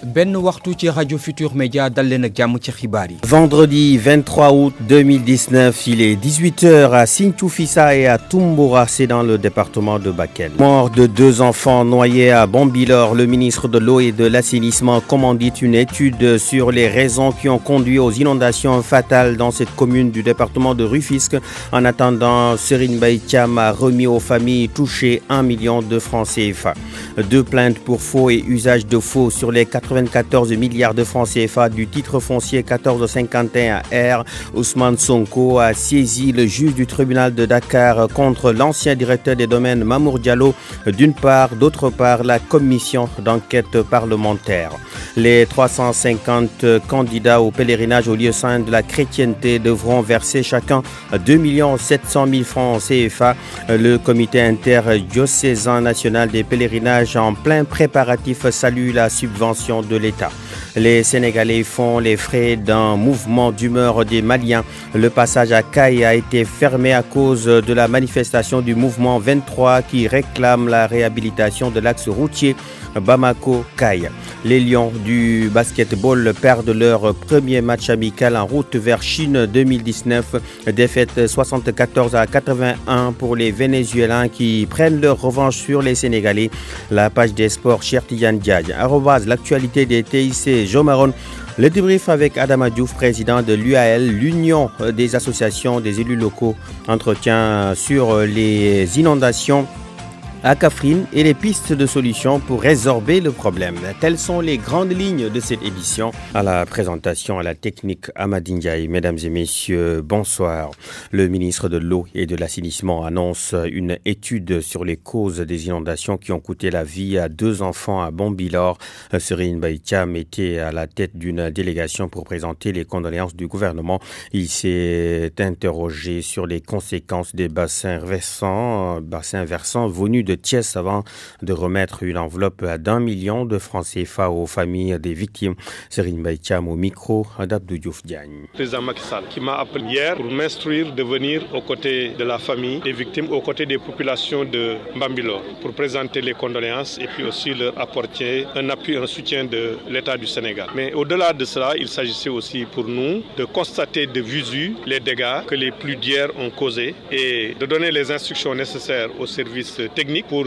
benn waxtu ci Radio Futur Média dal leen ak jàmm ci xibaar yi. Vendredi 23 août 2019, il est 18h à Sinthiou-Fissa et à Toumboura, c'est dans le département de Bakel. Mort de 2 enfants noyés à Bambilor, le ministre de l'eau et de l'assainissement commandite une étude sur les raisons qui ont conduit aux inondations fatales dans cette commune du département de Rufisque. En attendant, Serigne Mbaye Thiam a remis aux familles touchées 1 million de francs CFA. 2 plaintes pour faux et usage de faux sur les 94 milliards de francs CFA du titre foncier 1451R. Ousmane Sonko a saisi le juge du tribunal de Dakar contre l'ancien directeur des domaines Mamour Diallo d'une part, d'autre part la commission d'enquête parlementaire. Les 350 candidats au pèlerinage au lieu saint de la chrétienté devront verser chacun 2 700 000 francs CFA. Le comité interdiocésain national des pèlerinages en plein préparatif salue la subvention de l'État. Les Sénégalais font les frais d'un mouvement d'humeur des Maliens. Le passage à Kay a été fermé à cause de la manifestation du mouvement 23 qui réclame la réhabilitation de l'axe routier Bamako-Kay. Les Lions du basketball perdent leur premier match amical en route vers Chine 2019. Défaite 74-81 pour les Vénézuéliens qui prennent leur revanche sur les Sénégalais. La page des sports Chertiyan Diagne. L'actualité des TIC Jomaron. Le débrief avec Adama Diouf, président de l'UAL, l'Union des associations des élus locaux, entretien sur les inondations à Kaffrine et les pistes de solutions pour résorber le problème. Telles sont les grandes lignes de cette édition. À la présentation, à la technique, Amadi Ndiaye. Mesdames et messieurs, bonsoir. Le ministre de l'eau et de l'assainissement annonce une étude sur les causes des inondations qui ont coûté la vie à 2 enfants à Bambilor. Serigne Mbaye Thiam était à la tête d'une délégation pour présenter les condoléances du gouvernement. Il s'est interrogé sur les conséquences des bassins versants venus de Thiès avant de remettre une enveloppe d'1 million de francs CFA aux familles des victimes. Serigne Mbaye Thiam au micro d'Abdou Diouf Diagne. Président Macky Sall qui m'a appelé hier pour m'instruire de venir aux côtés de la famille des victimes, aux côtés des populations de Bambilor pour présenter les condoléances et puis aussi leur apporter un appui, un soutien de l'État du Sénégal. Mais au-delà de cela, il s'agissait aussi pour nous de constater de visu les dégâts que les pluies d'hier ont causés et de donner les instructions nécessaires aux services techniques pour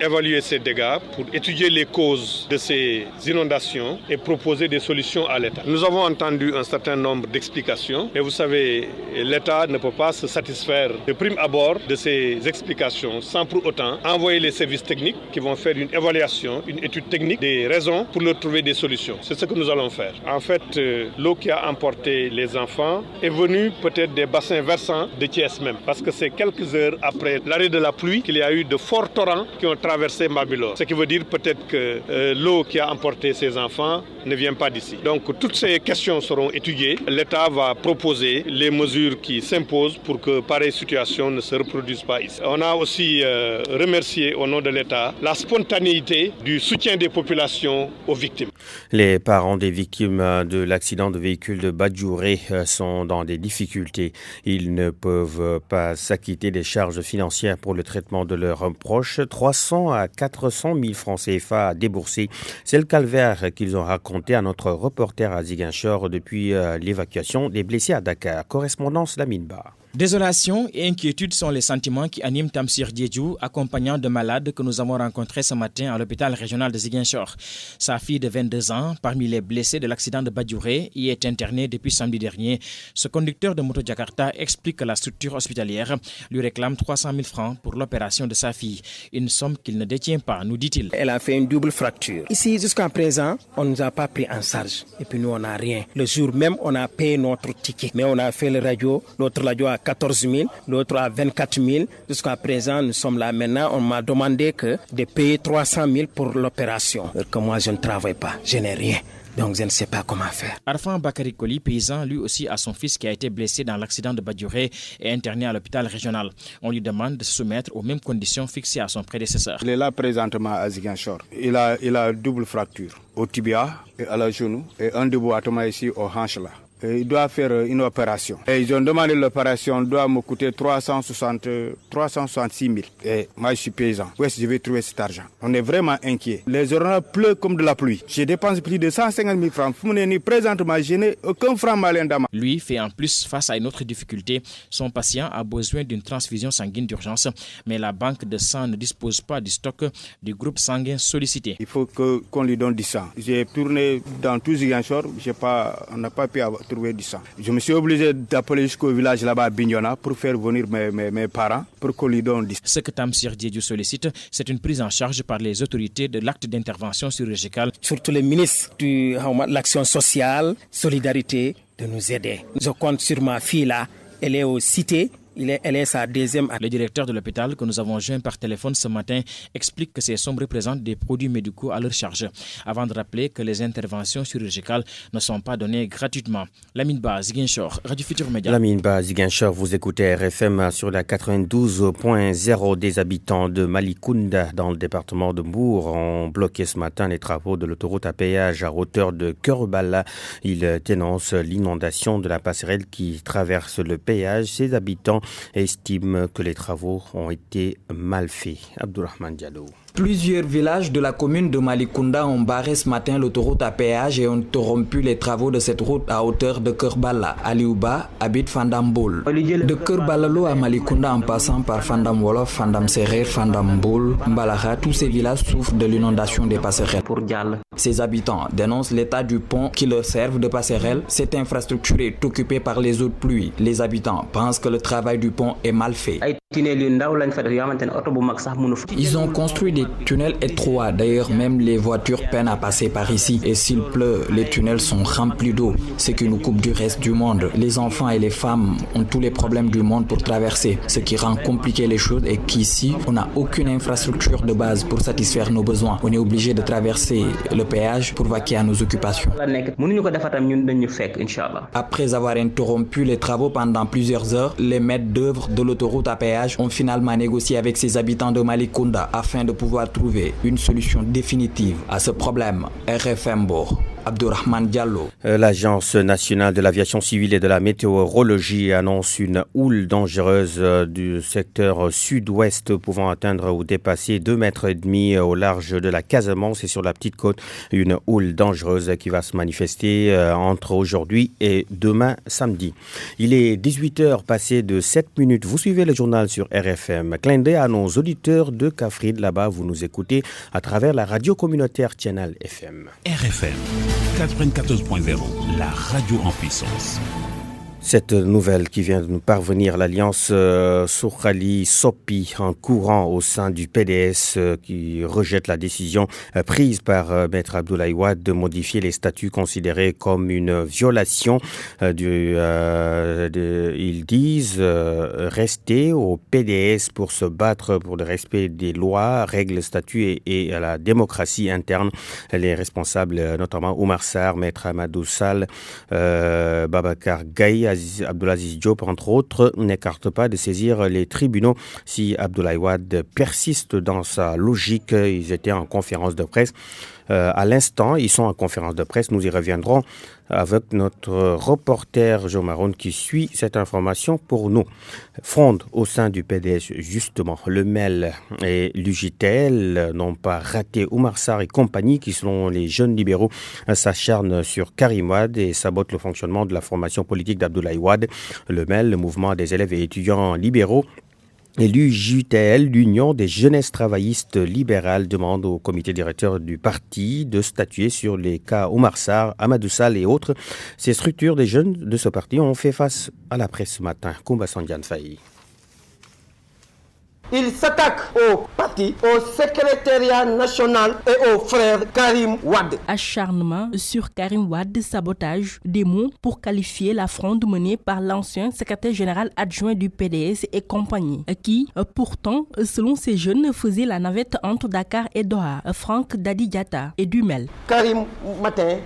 évaluer ces dégâts, pour étudier les causes de ces inondations et proposer des solutions à l'État. Nous avons entendu un certain nombre d'explications et vous savez, l'État ne peut pas se satisfaire de prime abord de ces explications sans pour autant envoyer les services techniques qui vont faire une évaluation, une étude technique des raisons pour leur trouver des solutions. C'est ce que nous allons faire. En fait, l'eau qui a emporté les enfants est venue peut-être des bassins versants de Thiès même, parce que c'est quelques heures après l'arrêt de la pluie qu'il y a eu de forts torrents qui ont traversé Bambilor. Ce qui veut dire peut-être que l'eau qui a emporté ces enfants ne vient pas d'ici. Donc toutes ces questions seront étudiées. L'État va proposer les mesures qui s'imposent pour que pareille situation ne se reproduise pas ici. On a aussi remercié au nom de l'État la spontanéité du soutien des populations aux victimes. Les parents des victimes de l'accident de véhicule de Badjouré sont dans des difficultés. Ils ne peuvent pas s'acquitter des charges financières pour le traitement de leurs proches. 300 à 400 000 francs CFA à débourser. C'est le calvaire qu'ils ont raconté à notre reporter à Ziguinchor depuis l'évacuation des blessés à Dakar. Correspondance Lamine Ba. Désolation et inquiétude sont les sentiments qui animent Tamsir Diédhiou, accompagnant de malades que nous avons rencontrés ce matin à l'hôpital régional de Ziguinchor. Sa fille de 22 ans, parmi les blessés de l'accident de Badjouré, y est internée depuis samedi dernier. Ce conducteur de moto Jakarta explique que la structure hospitalière lui réclame 300 000 francs pour l'opération de sa fille. Une somme qu'il ne détient pas, nous dit-il. Elle a fait une double fracture. Ici, jusqu'à présent, on ne nous a pas pris en charge. Et puis nous, on n'a rien. Le jour même, on a payé notre ticket. Mais on a fait le radio, l'autre radio a 14 000, l'autre à 24 000. Jusqu'à présent, nous sommes là. Maintenant, on m'a demandé de payer 300 000 pour l'opération. Alors que moi, je ne travaille pas, je n'ai rien. Donc je ne sais pas comment faire. Arfan Bakary Koli, paysan, lui aussi a son fils qui a été blessé dans l'accident de Badjouré et interné à l'hôpital régional. On lui demande de se soumettre aux mêmes conditions fixées à son prédécesseur. Il est là présentement à Ziguinchor. Il a double fracture au tibia et à la genou et un déboîtement ici aux hanches là. il doit faire une opération. Et ils ont demandé l'opération doit me coûter 366 000. Et moi, je suis paysan. Où est-ce que je vais trouver cet argent? On est vraiment inquiet. Les journaux pleuvent comme de la pluie. J'ai dépensé plus de 150 000 francs. Présentement, je n'ai aucun franc malin dans ma... Lui fait en plus face à une autre difficulté. Son patient a besoin d'une transfusion sanguine d'urgence, mais la banque de sang ne dispose pas du stock du groupe sanguin sollicité. Il faut qu'on lui donne du sang. J'ai tourné dans tout Ziguinchor, on n'a pas pu trouver du sang. Je me suis obligé d'appeler jusqu'au village là-bas à Bignona pour faire venir mes parents pour qu'on lui donne du sang. Ce que Tamsir Diédhiou sollicite, c'est une prise en charge par les autorités de l'acte d'intervention chirurgicale. Surtout les ministres de l'action sociale, solidarité, de nous aider. Je compte sur ma fille là, elle est aux cités. Elle est sa deuxième année. Le directeur de l'hôpital que nous avons joint par téléphone ce matin explique que ces sombres présentent des produits médicaux à leur charge, avant de rappeler que les interventions chirurgicales ne sont pas données gratuitement. Lamine Ba, Ziguinchor, Radio Futur Média. Lamine Ba, Ziguinchor, vous écoutez RFM sur la 92.0. Des habitants de Malicounda dans le département de Mbour ont bloqué ce matin les travaux de l'autoroute à péage à hauteur de Kerbala. Ils dénoncent l'inondation de la passerelle qui traverse le péage. Ces habitants estime que les travaux ont été mal faits. Abdourahmane Diallo. Plusieurs villages de la commune de Malicounda ont barré ce matin l'autoroute à péage et ont interrompu les travaux de cette route à hauteur de Kerbala. Aliouba habite Fandamboul. De Kerbalalo à Malicounda en passant par Fandam Wolof, Fandam Serer, Fandamboul, Mbalaha, tous ces villages souffrent de l'inondation des passerelles. Ces habitants dénoncent l'état du pont qui leur servent de passerelle. Cette infrastructure est occupée par les eaux de pluie. Les habitants pensent que le travail du pont est mal fait. Ils ont construit des tunnels étroits. D'ailleurs, même les voitures peinent à passer par ici. Et s'il pleut, les tunnels sont remplis d'eau, ce qui nous coupe du reste du monde. Les enfants et les femmes ont tous les problèmes du monde pour traverser, ce qui rend compliqué les choses et qu'ici, on n'a aucune infrastructure de base pour satisfaire nos besoins. On est obligé de traverser le péage pour vaquer à nos occupations. Après avoir interrompu les travaux pendant plusieurs heures, les maîtres d'œuvre de l'autoroute à péage ont finalement négocié avec ses habitants de Malicounda afin de pouvoir trouver une solution définitive à ce problème. RFM Bourg. Abdourahmane Diallo. L'Agence nationale de l'aviation civile et de la météorologie annonce une houle dangereuse du secteur sud-ouest pouvant atteindre ou dépasser 2,5 mètres au large de la Casamance et sur la petite côte. Une houle dangereuse qui va se manifester entre aujourd'hui et demain samedi. Il est 18h passé de 7 minutes. Vous suivez le journal sur RFM. Clin d'œil à nos auditeurs de Kafrine. Là-bas, vous nous écoutez à travers la radio communautaire Channel FM. RFM 94.0, la radio en puissance. Cette nouvelle qui vient de nous parvenir, l'alliance Sokhali Sopi en courant au sein du PDS qui rejette la décision prise par Maître Abdoulaye Wade de modifier les statuts considérés comme une violation ils disent rester au PDS pour se battre pour le respect des lois, règles, statuts et la démocratie interne. Les responsables, notamment Oumar Sarr, Maître Amadou Sall, Babacar Gaye, Abdelaziz Diop, entre autres, n'écarte pas de saisir les tribunaux si Abdoulaye Wade persiste dans sa logique. Ils étaient en conférence de presse. À l'instant, ils sont en conférence de presse. Nous y reviendrons avec notre reporter Jo Maroun qui suit cette information pour nous. Fronde au sein du PDS, justement. Le MEL et l'UJTL n'ont pas raté Oumar Sarr et compagnie qui, selon les jeunes libéraux, s'acharnent sur Karim Wade et sabotent le fonctionnement de la formation politique d'Abdoulaye Wade. Le MEL, le mouvement des élèves et étudiants libéraux, et l'UJTL, l'Union des jeunesses travaillistes libérales, demande au comité directeur du parti de statuer sur les cas Oumar Sarr, Amadou Sall et autres. Ces structures des jeunes de ce parti ont fait face à la presse ce matin. Koumba Sandiane Faye. Il s'attaque au parti, au secrétariat national et au frère Karim Wade. Acharnement sur Karim Wade, sabotage, des mots pour qualifier la fronde menée par l'ancien secrétaire général adjoint du PDS et compagnie, qui, pourtant, selon ces jeunes, faisait la navette entre Dakar et Doha, Franck Dadi Diatta et Dumel. Karim matin,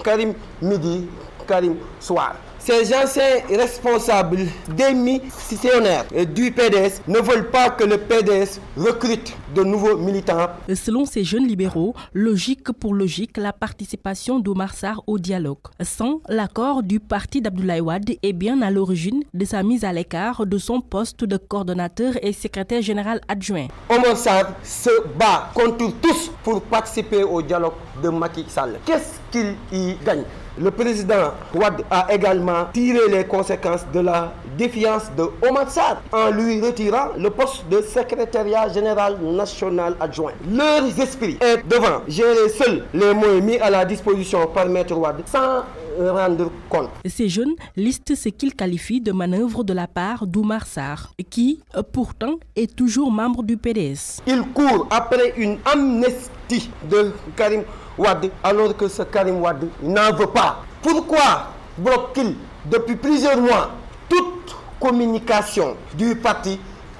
Karim midi, Karim soir. ces anciens responsables démissionnaires du PDS ne veulent pas que le PDS recrute de nouveaux militants. Selon ces jeunes libéraux, logique pour logique, la participation d'Oumar Sarr au dialogue, sans l'accord du parti d'Abdoulaye Wade, est bien à l'origine de sa mise à l'écart de son poste de coordonnateur et secrétaire général adjoint. Oumar Sarr se bat contre tous pour participer au dialogue de Macky Sall. Qu'est-ce qu'il y gagne? Le président Wade a également tiré les conséquences de la défiance de Oumar Sarr en lui retirant le poste de secrétariat général national adjoint. Leur esprit est devant gérer seuls les moyens mis à la disposition par Maître Wade sans rendre compte. Ces jeunes listent ce qu'ils qualifient de manœuvre de la part d'Oumar Sarr, qui pourtant est toujours membre du PDS. Il court après une amnistie de Karim Wade alors que ce Karim Wade n'en veut pas. Pourquoi bloque-t-il depuis plusieurs mois toute communication du parti?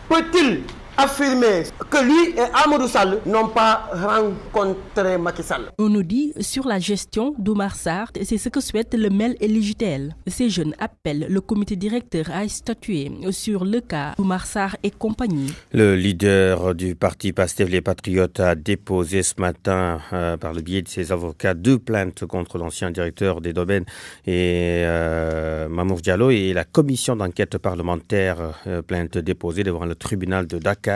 Peut-il affirmer que lui et Amadou Sall n'ont pas rencontré Macky Sall? On nous dit sur la gestion d'Oumar Sarr, c'est ce que souhaite le MEL et l'UJTL. Ces jeunes appellent le comité directeur à statuer sur le cas d'Oumar Sarr et compagnie. Le leader du parti Pastef Les Patriotes a déposé ce matin, par le biais de ses avocats, 2 plaintes contre l'ancien directeur des domaines et Mamour Diallo et la commission d'enquête parlementaire, plainte déposée devant le tribunal de Dakar.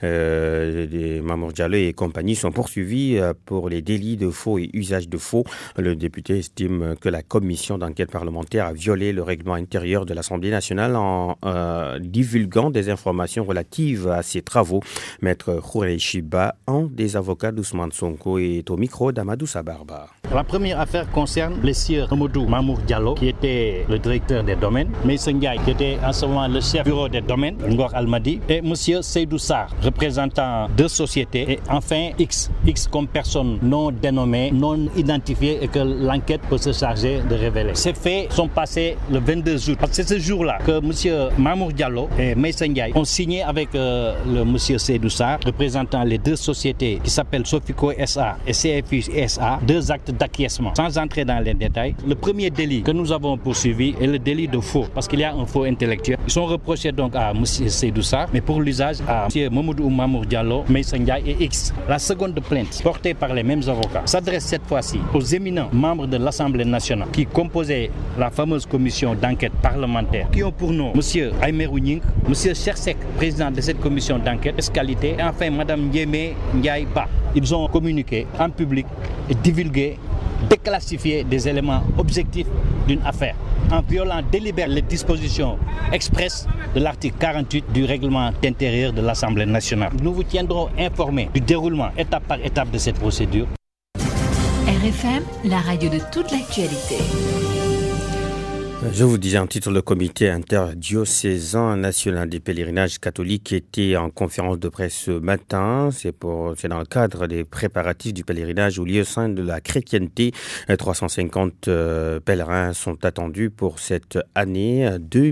Mamour Diallo et compagnie sont poursuivis pour les délits de faux et usage de faux. Le député estime que la commission d'enquête parlementaire a violé le règlement intérieur de l'Assemblée nationale en divulguant des informations relatives à ses travaux. Maître Khourey Chiba, un des avocats d'Ousmane Sonko, est au micro d'Amadou Sabarba. La première affaire concerne le sieur Mamour Diallo, qui était le directeur des domaines, Meïssa Ndiaye, qui était en ce moment le chef du bureau des domaines, Ngor Almadi, et monsieur Seydou Sarr, représentant 2 sociétés, et enfin X comme personne non dénommée, non identifiée et que l'enquête peut se charger de révéler. Ces faits sont passés le 22 août. C'est ce jour-là que monsieur Mamour Diallo et Meïssa Ndiaye ont signé avec le monsieur Seydou Sarr, représentant les 2 sociétés qui s'appellent Sofico SA et CFI SA, 2 actes d'acquiescement. Sans entrer dans les détails, le premier délit que nous avons poursuivi est le délit de faux, parce qu'il y a un faux intellectuel. Ils sont reprochés donc à monsieur Seydou Sarr, mais pour l'usage à M. Mamoudou Mamour Diallo, Meïssa Ndiaye et X. La seconde plainte, portée par les mêmes avocats, s'adresse cette fois-ci aux éminents membres de l'Assemblée nationale qui composaient la fameuse commission d'enquête parlementaire, qui ont pour nom M. Aïmerou Nying, M. Chersek, président de cette commission d'enquête, escalité, et enfin Mme Yémé Ndiaye Ba. Ils ont communiqué en public et divulgué, déclassifié des éléments objectifs d'une affaire, en violant délibérément les dispositions expresses de l'article 48 du règlement intérieur de l'Assemblée nationale. Nous vous tiendrons informés du déroulement étape par étape de cette procédure. RFM, la radio de toute l'actualité. Je vous disais en titre, le comité interdiocésain national des pèlerinages catholiques était en conférence de presse ce matin. C'est dans le cadre des préparatifs du pèlerinage au lieu saint de la chrétienté. 350 pèlerins sont attendus pour cette année. 2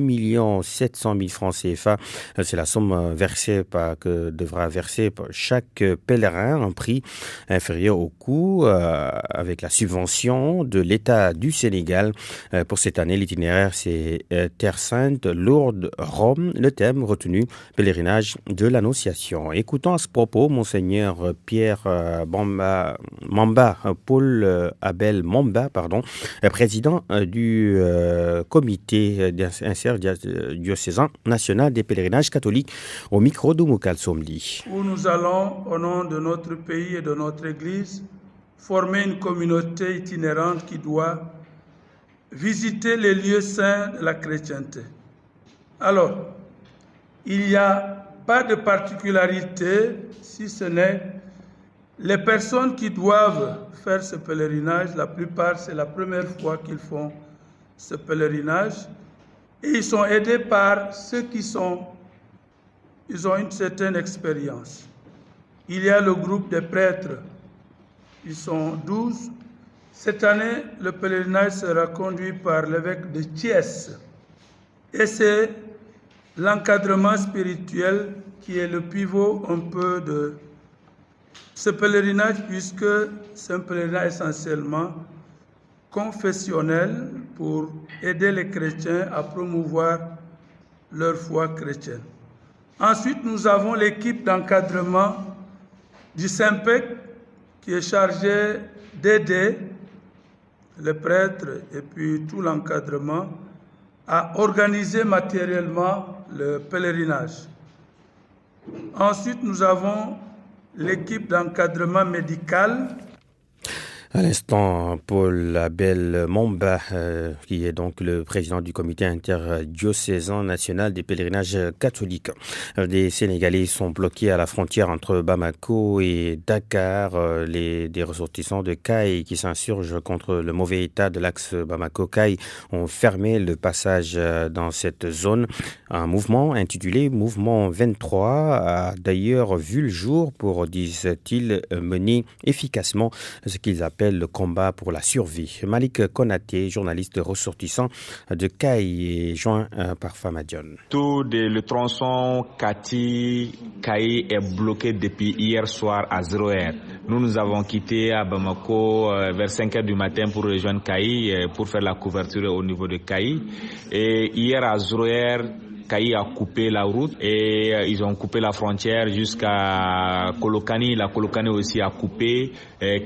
700 000 francs CFA. C'est la somme versée que devra verser chaque pèlerin, un prix inférieur au coût, avec la subvention de l'État du Sénégal. Pour cette année, l'itinéraire, c'est Terre Sainte, Lourdes, Rome. Le thème retenu, pèlerinage de l'Annonciation. Écoutons à ce propos Monseigneur Pierre Paul Abel Mamba, président du comité interdiocésain national des pèlerinages catholiques, au micro d'Oumoukal Somli. Où nous allons, au nom de notre pays et de notre Église, former une communauté itinérante qui doit visiter les lieux saints de la chrétienté. Alors, il n'y a pas de particularité, si ce n'est les personnes qui doivent faire ce pèlerinage. La plupart, c'est la première fois qu'ils font ce pèlerinage. Et ils sont aidés par ceux ils ont une certaine expérience. Il y a le groupe des prêtres, ils sont 12. Cette année, le pèlerinage sera conduit par l'évêque de Thiès. Et c'est l'encadrement spirituel qui est le pivot un peu de ce pèlerinage, puisque c'est un pèlerinage essentiellement confessionnelle pour aider les chrétiens à promouvoir leur foi chrétienne. Ensuite, nous avons l'équipe d'encadrement du SEMPEC qui est chargée d'aider les prêtres et puis tout l'encadrement à organiser matériellement le pèlerinage. Ensuite, nous avons l'équipe d'encadrement médical. À l'instant, Paul Abel Momba, qui est donc le président du comité interdiocésain national des pèlerinages catholiques. Des Sénégalais sont bloqués à la frontière entre Bamako et Dakar. Des ressortissants de Caille qui s'insurgent contre le mauvais état de l'axe Bamako-Caille ont fermé le passage dans cette zone. Un mouvement intitulé Mouvement 23 a d'ailleurs vu le jour pour, disent-ils, mener efficacement ce qu'ils appellent le combat pour la survie. Malik Konaté, journaliste ressortissant de Caille, est joint par Famadion. Tout le tronçon Kati-Caille est bloqué depuis hier soir à 0h. Nous avons quitté à Bamako vers 5h du matin pour rejoindre Caille pour faire la couverture au niveau de Caille. Et hier à 0h, Caille a coupé la route et ils ont coupé la frontière jusqu'à Kolokani. La Kolokani aussi a coupé,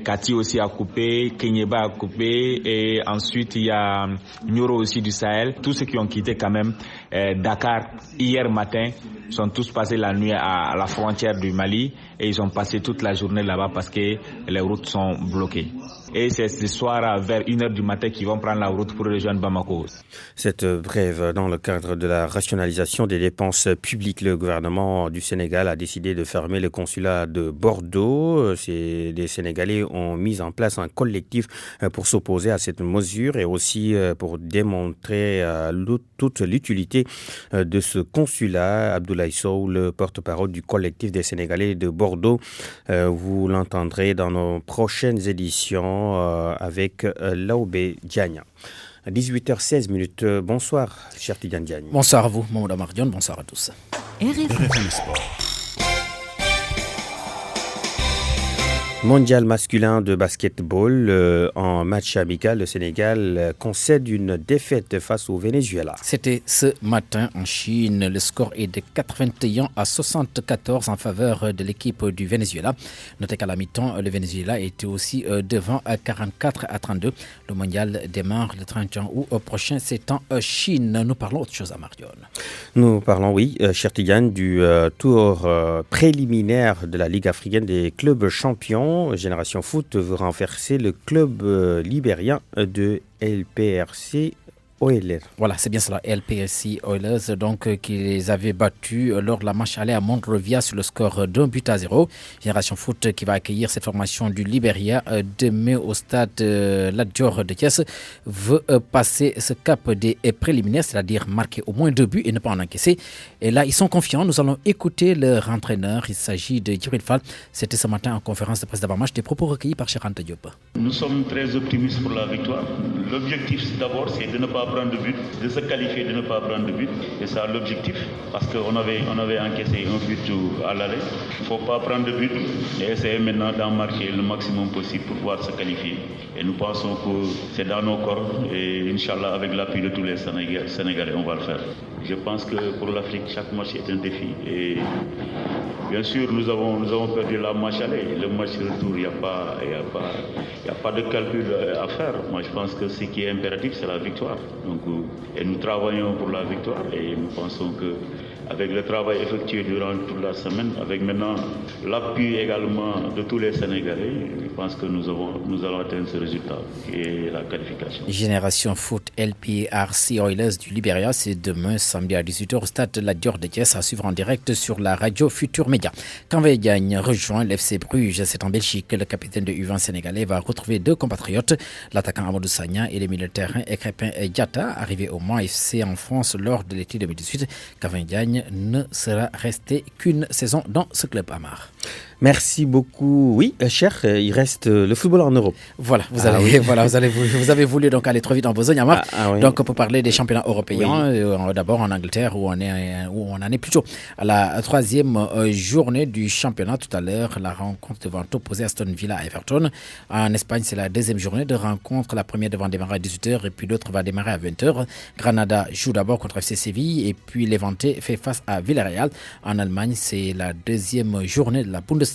Kati aussi a coupé, Kenyeba a coupé et ensuite il y a Nyoro aussi du Sahel. Tous ceux qui ont quitté quand même Dakar hier matin sont tous passés la nuit à la frontière du Mali et ils ont passé toute la journée là-bas parce que les routes sont bloquées. Et c'est ce soir vers 1h du matin qu'ils vont prendre la route pour rejoindre Bamako. Cette brève dans le cadre de la rationalisation des dépenses publiques. Le gouvernement du Sénégal a décidé de fermer le consulat de Bordeaux. Les Sénégalais ont mis en place un collectif pour s'opposer à cette mesure et aussi pour démontrer toute l'utilité de ce consulat. Abdoulaye Sow, le porte-parole du collectif des Sénégalais de Bordeaux. Vous l'entendrez dans nos prochaines éditions avec Laoubé Diagna. 18h16. Bonsoir, cher Tidiane Diagne. Bonsoir à vous, Mamoud Mardion. Bonsoir à tous. RFM Sport. Mondial masculin de basketball. En match amical, le Sénégal concède une défaite face au Venezuela. C'était ce matin en Chine. Le score est de 81-74 en faveur de l'équipe du Venezuela. Notez qu'à la mi-temps, le Venezuela était aussi devant à 44-32. Le mondial démarre le 31 août prochain. C'est en Chine. Nous parlons autre chose à Marion. Nous parlons, oui, cher Tigane, du tour préliminaire de la Ligue africaine des clubs champions. Génération Foot veut renverser le club libérien de LPRC Oilers. Voilà, c'est bien cela, LPRC Oilers, donc qui les avait battus lors de la match aller à Monrovia sur le score d'1-0. Génération Foot qui va accueillir cette formation du Libéria demain au stade Lat Dior de Thiès veut passer ce cap des préliminaires, c'est-à-dire marquer au moins 2 buts et ne pas en encaisser. Et là, ils sont confiants. Nous allons écouter leur entraîneur. Il s'agit de Djibril Fall. C'était ce matin en conférence de presse d'avant-match, des propos recueillis par Cheikh Anta Diop. Nous sommes très optimistes pour la victoire. L'objectif d'abord, c'est de ne pas prendre de but, de se qualifier, de ne pas prendre de but. C'est ça l'objectif, parce qu'on avait encaissé un but à l'aller. Il ne faut pas prendre de but et essayer maintenant d'en marquer le maximum possible pour pouvoir se qualifier. Et nous pensons que c'est dans nos corps et Inch'Allah, avec l'appui de tous les Sénégalais, on va le faire. Je pense que pour l'Afrique, chaque match est un défi. Et bien sûr, nous avons perdu la match aller. Le match retour, il n'y a pas de calcul à faire. Moi, je pense que ce qui est impératif, c'est la victoire. Donc, et nous travaillons pour la victoire et nous pensons que avec le travail effectué durant toute la semaine, avec maintenant l'appui également de tous les Sénégalais, je pense que nous allons atteindre ce résultat qui est la qualification. Génération Foot LPRC Oilers du Libéria, c'est demain samedi à 18h au stade de la Dior de Thiès à suivre en direct sur la radio Futur Média. Kanvé Diagne rejoint l'FC Bruges, c'est en Belgique. Le capitaine de U20 sénégalais va retrouver 2 compatriotes, l'attaquant Amadou Sagna et le milieu de terrain Ekrépin Diatta, arrivé au Mans FC en France lors de l'été 2018. Kanvé Diagne ne sera resté qu'une saison dans ce club Amar. Merci beaucoup. Oui, cher, il reste le football en Europe. Voilà, vous avez voulu donc aller trop vite en besogne, Amar. Oui. Donc pour parler des championnats européens, d'abord en Angleterre où on en est plutôt à la troisième journée du championnat. Tout à l'heure, la rencontre devant opposer Aston Villa à Everton. En Espagne, c'est la deuxième journée de rencontre. La première devant démarrer à 18h et puis l'autre va démarrer à 20h. Granada joue d'abord contre FC Séville et puis Levante fait face à Villarreal. En Allemagne, c'est la deuxième journée de la Bundesliga.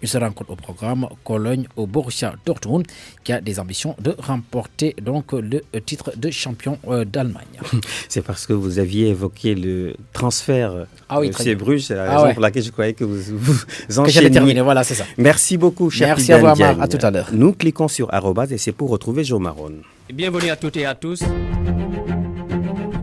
Une seule rencontre au programme, Cologne au Borussia Dortmund, qui a des ambitions de remporter donc le titre de champion d'Allemagne. C'est parce que vous aviez évoqué le transfert FC Bruges, c'est la raison pour laquelle je croyais que vous enchaîniez. Que j'allais terminer, voilà, c'est ça. Merci beaucoup, cher Merci à vous, Amar, à tout à l'heure. Nous cliquons sur arrobase et c'est pour retrouver Jo Maron. Bienvenue à toutes et à tous.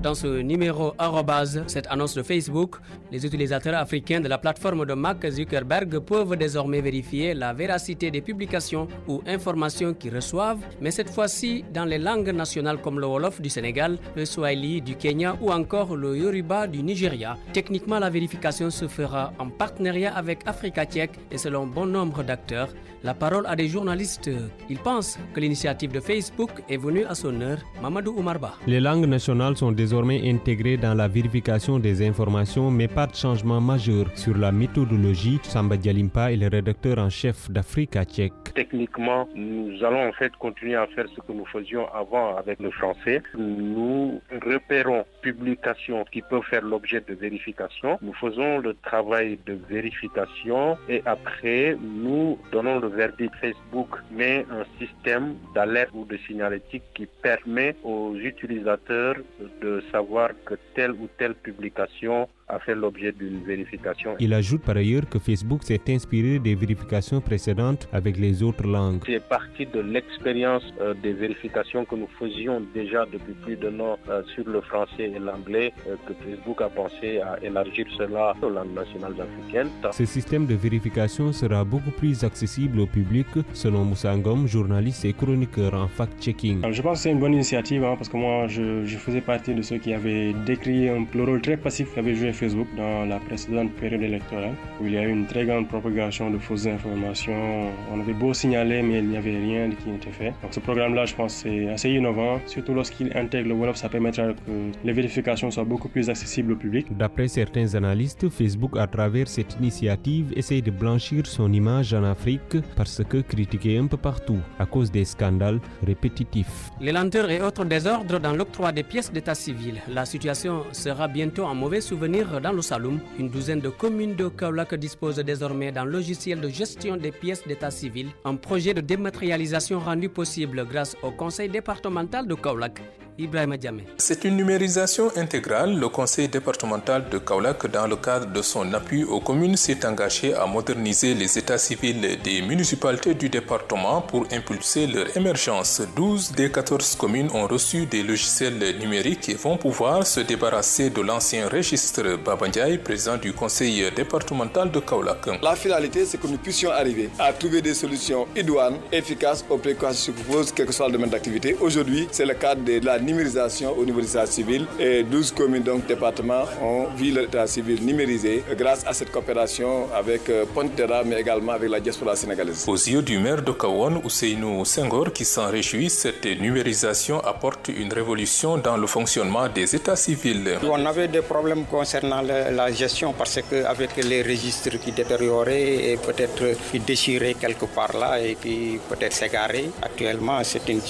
Dans ce numéro arrobase, cette annonce de Facebook, les utilisateurs africains de la plateforme de Mark Zuckerberg peuvent désormais vérifier la véracité des publications ou informations qu'ils reçoivent, mais cette fois-ci dans les langues nationales comme le Wolof du Sénégal, le Swahili du Kenya ou encore le Yoruba du Nigeria. Techniquement, la vérification se fera en partenariat avec Africa Tchèque et selon bon nombre d'acteurs. La parole à des journalistes. Ils pensent que l'initiative de Facebook est venue à son heure. Mamadou Oumarba. Les langues nationales sont désormais intégrées dans la vérification des informations, mais pas de changement majeur sur la méthodologie. Samba Dialimpa est le rédacteur en chef d'Africa Tchèque. Techniquement, nous allons en fait continuer à faire ce que nous faisions avant avec le français. Nous repérons publications qui peuvent faire l'objet de vérification. Nous faisons le travail de vérification et après, nous donnons le verdict. Facebook met un système d'alerte ou de signalétique qui permet aux utilisateurs de savoir que telle ou telle publication a fait l'objet d'une vérification. Il ajoute par ailleurs que Facebook s'est inspiré des vérifications précédentes avec les autres langues. C'est parti de l'expérience des vérifications que nous faisions déjà depuis plus d'un an sur le français et l'anglais que Facebook a pensé à élargir cela aux langues nationales africaines. Ce système de vérification sera beaucoup plus accessible au public, selon Moussa Ngom, journaliste et chroniqueur en fact-checking. Je pense que c'est une bonne initiative parce que moi je faisais partie de ceux qui avaient décrit le rôle très passif qu'avait joué Facebook dans la précédente période électorale où il y a eu une très grande propagation de fausses informations. On avait beau signaler mais il n'y avait rien qui n'était fait. Donc ce programme-là, je pense, c'est assez innovant. Surtout lorsqu'il intègre le Wolof, ça permettra que les vérifications soient beaucoup plus accessibles au public. D'après certains analystes, Facebook, à travers cette initiative, essaie de blanchir son image en Afrique parce que critiqué un peu partout à cause des scandales répétitifs. Les lenteurs et autres désordres dans l'octroi des pièces d'état civil. La situation sera bientôt un mauvais souvenir dans le Saloum. Une douzaine de communes de Kaolack disposent désormais d'un logiciel de gestion des pièces d'état civil, un projet de dématérialisation rendu possible grâce au conseil départemental de Kaolack. Ibrahima Diamé. C'est une numérisation intégrale. Le conseil départemental de Kaolack, dans le cadre de son appui aux communes, s'est engagé à moderniser les états civils des municipalités du département pour impulser leur émergence. 12 des 14 communes ont reçu des logiciels numériques et vont pouvoir se débarrasser de l'ancien registre. Baba Ndiaye, président du conseil départemental de Kaolack. La finalité, c'est que nous puissions arriver à trouver des solutions idoines, efficaces aux préoccupations qui se posent, quel que soit le domaine d'activité. Aujourd'hui, c'est le cadre de la numérisation au niveau de l'état civil et 12 communes, donc départements, ont vu l'état civil numérisé grâce à cette coopération avec Pontera, mais également avec la diaspora sénégalaise. Aux yeux du maire de Kahone, Ousseynou Senghor, qui s'en réjouit, cette numérisation apporte une révolution dans le fonctionnement des états civils. On avait des problèmes concernant la gestion parce qu'avec les registres qui détérioraient et peut-être qui déchiraient quelque part là et puis peut-être s'égarer. Actuellement, c'est une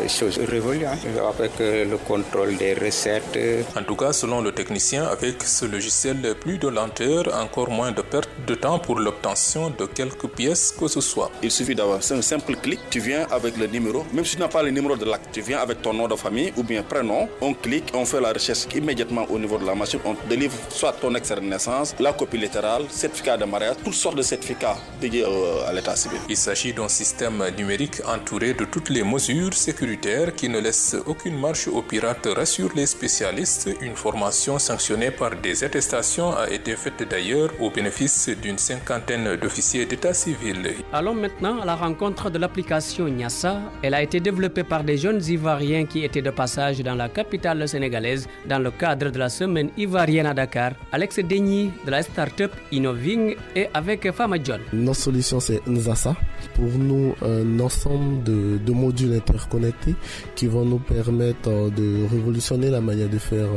chose révolue avec le contrôle des recettes. En tout cas, selon le technicien, avec ce logiciel, plus de lenteur, encore moins de perte de temps pour l'obtention de quelques pièces que ce soit. Il suffit d'avoir un simple clic, tu viens avec le numéro, même si tu n'as pas le numéro de l'acte, tu viens avec ton nom de famille ou bien prénom, on clique, on fait la recherche immédiatement au niveau de la machine, on délivre soit ton extrait de naissance, la copie littérale, certificat de mariage, toutes sortes de certificats dédiés à l'état civil. Il s'agit d'un système numérique entouré de toutes les mesures sécuritaires qui ne laissent aucune marche aux pirates, rassurent les spécialistes. Une formation sanctionnée par des attestations a été faite d'ailleurs au bénéfice d'une 50aine d'officiers d'état civil. Allons maintenant à la rencontre de l'application Nyassa. Elle a été développée par des jeunes Ivoiriens qui étaient de passage dans la capitale sénégalaise dans le cadre de la semaine ivoirienne à Dakar. Alex Degny de la start-up Innoving et avec Fama John. Notre solution c'est Nzasa. Pour nous, un ensemble de modules interconnectés qui vont nous permettre de révolutionner la manière de faire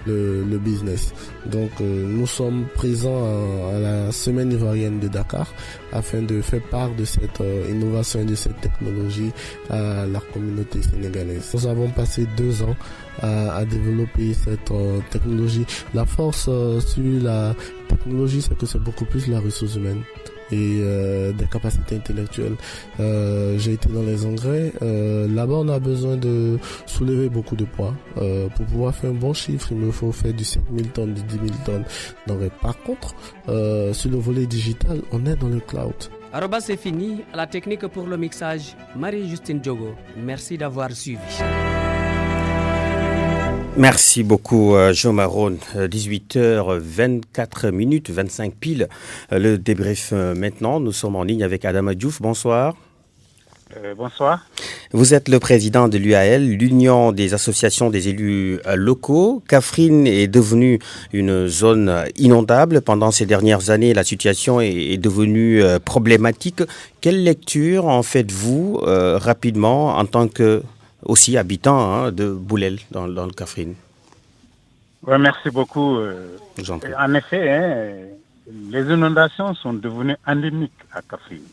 le business. Donc nous sommes présents à la semaine ivoirienne de Dakar afin de faire part de cette innovation et de cette technologie à la communauté sénégalaise. Nous avons passé 2 ans à développer cette technologie. La force sur la technologie, c'est que c'est beaucoup plus la ressource humaine et des capacités intellectuelles. J'ai été dans les engrais. Là-bas, on a besoin de soulever beaucoup de poids. Pour pouvoir faire un bon chiffre, il me faut faire du 7000 tonnes, du 10 000 tonnes d'engrais. Par contre, sur le volet digital, on est dans le cloud. Arobase, c'est fini. À la technique pour le mixage, Marie-Justine Diogo. Merci d'avoir suivi. Merci beaucoup, Joe Maron. 18h24 minutes, 25 piles. Le débrief maintenant. Nous sommes en ligne avec Adama Diouf. Bonsoir. Bonsoir. Vous êtes le président de l'UAL, l'Union des associations des élus locaux. Kaffrine est devenue une zone inondable. Pendant ces dernières années, la situation est devenue problématique. Quelle lecture en faites-vous rapidement en tant que aussi habitant de Boulel dans le Kaffrine? Oui, merci beaucoup. En effet, les inondations sont devenues endémiques à Kaffrine.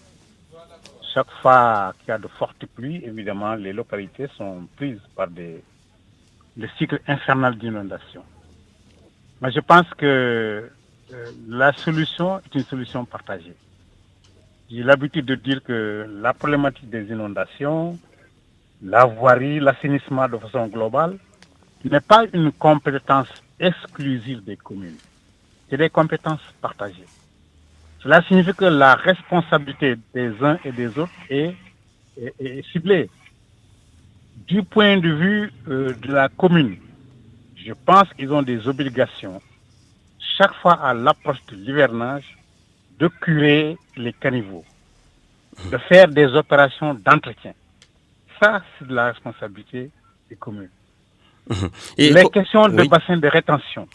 Chaque fois qu'il y a de fortes pluies, évidemment, les localités sont prises par le cycle infernal d'inondation. Mais je pense que la solution est une solution partagée. J'ai l'habitude de dire que la problématique des inondations, la voirie, l'assainissement de façon globale, n'est pas une compétence exclusive des communes. C'est des compétences partagées. Cela signifie que la responsabilité des uns et des autres est ciblée. Du point de vue de la commune, je pense qu'ils ont des obligations, chaque fois à l'approche de l'hivernage, de curer les caniveaux, de faire des opérations d'entretien. Ça, c'est de la responsabilité des communes. Et les questions de bassin de rétention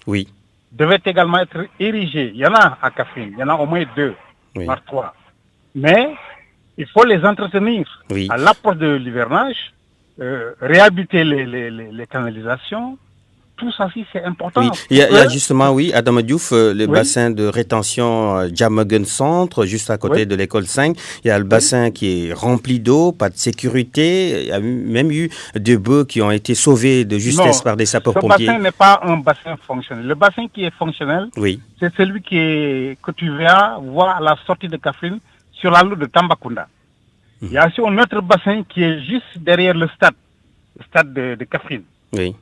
devaient également être érigées. Il y en a à Kaffrine, il y en a au moins 2, voire 3. Mais il faut les entretenir. À l'approche de l'hivernage, réhabiliter les canalisations. Tout ça aussi, c'est important. Il y a justement, Adama Diouf, le bassin de rétention Jamagun Centre, juste à côté de l'école 5. Il y a le bassin qui est rempli d'eau, pas de sécurité. Il y a même eu des bœufs qui ont été sauvés de justesse par des sapeurs-pompiers. Ce bassin n'est pas un bassin fonctionnel. Le bassin qui est fonctionnel, c'est celui que tu vas voir à la sortie de Kaffrine sur la route de Tambacounda. Il y a aussi un autre bassin qui est juste derrière le stade de Kaffrine.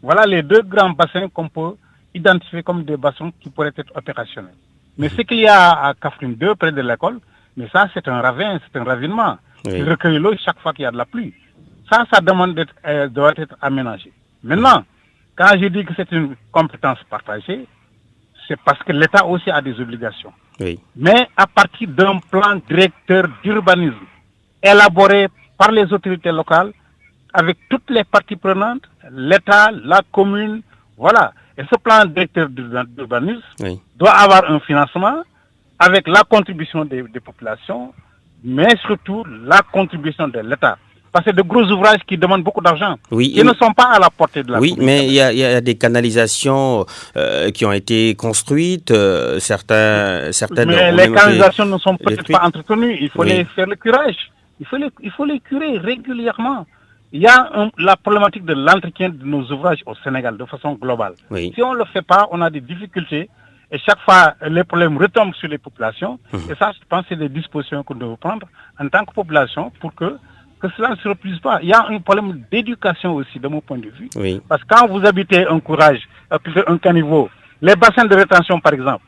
Voilà les 2 grands bassins qu'on peut identifier comme des bassins qui pourraient être opérationnels. Mais ce qu'il y a à Kaffrine 2, près de l'école, mais ça c'est un ravin, c'est un ravinement. Il recueille l'eau chaque fois qu'il y a de la pluie. Ça doit être aménagé. Maintenant, quand je dis que c'est une compétence partagée, c'est parce que l'État aussi a des obligations. Mais à partir d'un plan directeur d'urbanisme élaboré par les autorités locales, avec toutes les parties prenantes, l'État, la commune, voilà. Et ce plan directeur d'urbanisme doit avoir un financement avec la contribution des populations, mais surtout la contribution de l'État. Parce que de gros ouvrages qui demandent beaucoup d'argent, qui ne sont pas à la portée de la commune. Mais il y a des canalisations qui ont été construites, certaines... Mais les canalisations ne sont peut-être pas entretenues, il faut les faire le curage. Il faut les curer régulièrement. Il y a la problématique de l'entretien de nos ouvrages au Sénégal de façon globale. Si on ne le fait pas, on a des difficultés et chaque fois les problèmes retombent sur les populations. Et ça, je pense que c'est des dispositions qu'on doit prendre en tant que population pour que cela ne se reproduise pas. Il y a un problème d'éducation aussi, de mon point de vue. Parce que quand vous habitez un caniveau, les bassins de rétention par exemple,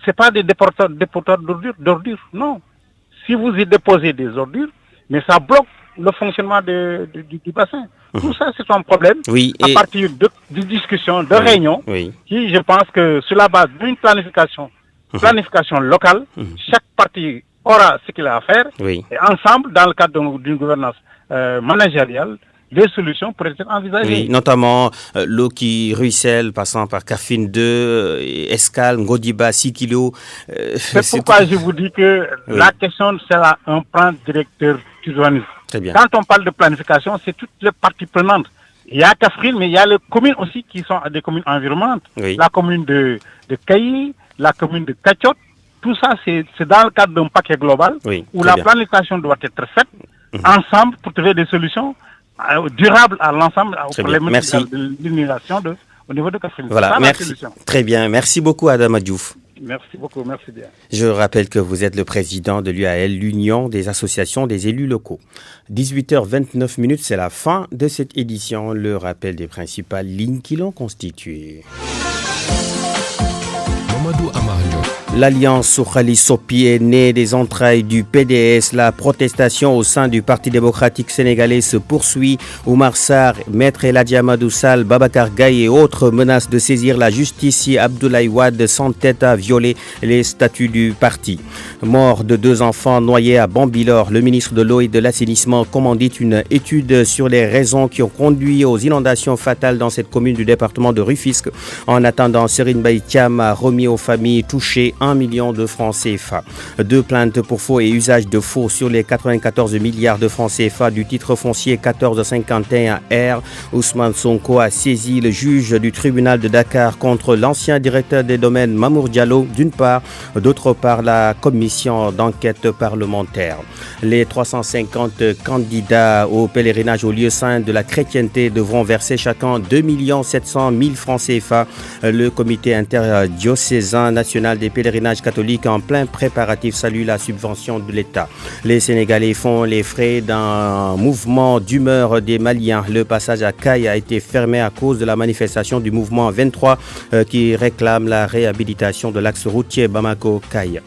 ce n'est pas des déporteurs d'ordures, non. Si vous y déposez des ordures, mais ça bloque le fonctionnement du bassin. Tout ça, c'est un problème. Oui, à partir de discussions, de réunions, qui, je pense que sur la base d'une planification locale, chaque parti aura ce qu'il a à faire. Et ensemble, dans le cadre d'une gouvernance managériale, des solutions pourraient être envisagées. Oui, notamment l'eau qui ruisselle, passant par Kafine 2, Escale, Ngodiba, 6 kilos. C'est pourquoi je vous dis que la question, c'est un plan directeur d'urbanisme. Très bien. Quand on parle de planification, c'est toutes les parties prenantes. Il y a Kafrine, mais il y a les communes aussi qui sont des communes environnantes. La commune de Kayi, la commune de Kachot. Tout ça, c'est dans le cadre d'un paquet global où la planification doit être faite ensemble pour trouver des solutions durable à l'ensemble au problème de l'inondation au niveau de Kafrine. Voilà, merci. Très bien. Merci beaucoup, Adama Diouf. Merci beaucoup, merci bien. Je rappelle que vous êtes le président de l'UAL, l'Union des associations des élus locaux. 18h29, c'est la fin de cette édition. Le rappel des principales lignes qui l'ont constituée. Mamadou Amario. L'alliance Sokhali Sopi est née des entrailles du PDS. La protestation au sein du Parti démocratique sénégalais se poursuit. Oumar Sarr, Maître Eladji Amadou Sall, Babacar Gaye et autres menacent de saisir la justice si Abdoulaye Wade s'entête à violer les statuts du parti. Mort de 2 enfants noyés à Bambilor, le ministre de l'eau et de l'assainissement commandite une étude sur les raisons qui ont conduit aux inondations fatales dans cette commune du département de Rufisque. En attendant, Serine Baïtiam a remis aux familles touchées 1 million de francs CFA. 2 plaintes pour faux et usage de faux sur les 94 milliards de francs CFA du titre foncier 1451R. Ousmane Sonko a saisi le juge du tribunal de Dakar contre l'ancien directeur des domaines Mamour Diallo d'une part, d'autre part la commission d'enquête parlementaire. Les 350 candidats au pèlerinage au lieu saint de la chrétienté devront verser chacun 2 700 000 francs CFA. Le comité interdiocésain national des pèlerinages catholiques en plein préparatif salue la subvention de l'État. Les Sénégalais font les frais d'un mouvement d'humeur des Maliens. Le passage à Kaye a été fermé à cause de la manifestation du mouvement 23 qui réclame la réhabilitation de l'axe routier Bamako-Kaye.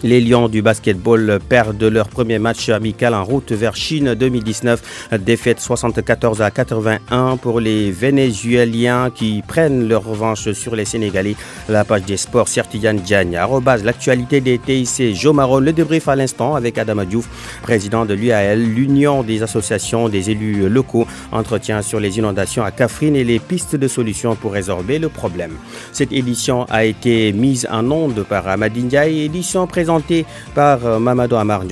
Les Lions du basketball perdent leur premier match amical en route vers Chine 2019. Défaite 74-81 pour les Vénézuéliens qui prennent leur revanche sur les Sénégalais. La page des sports, Sertidiane Diagne. L'actualité des TIC, Jo Maron. Le débrief à l'instant avec Adama Diouf, président de l'UAL, l'Union des associations des élus locaux. Entretien sur les inondations à Kafrine et les pistes de solutions pour résorber le problème. Cette édition a été mise en onde par Amadi Ndiaye, édition présentée par Mamadou Amar.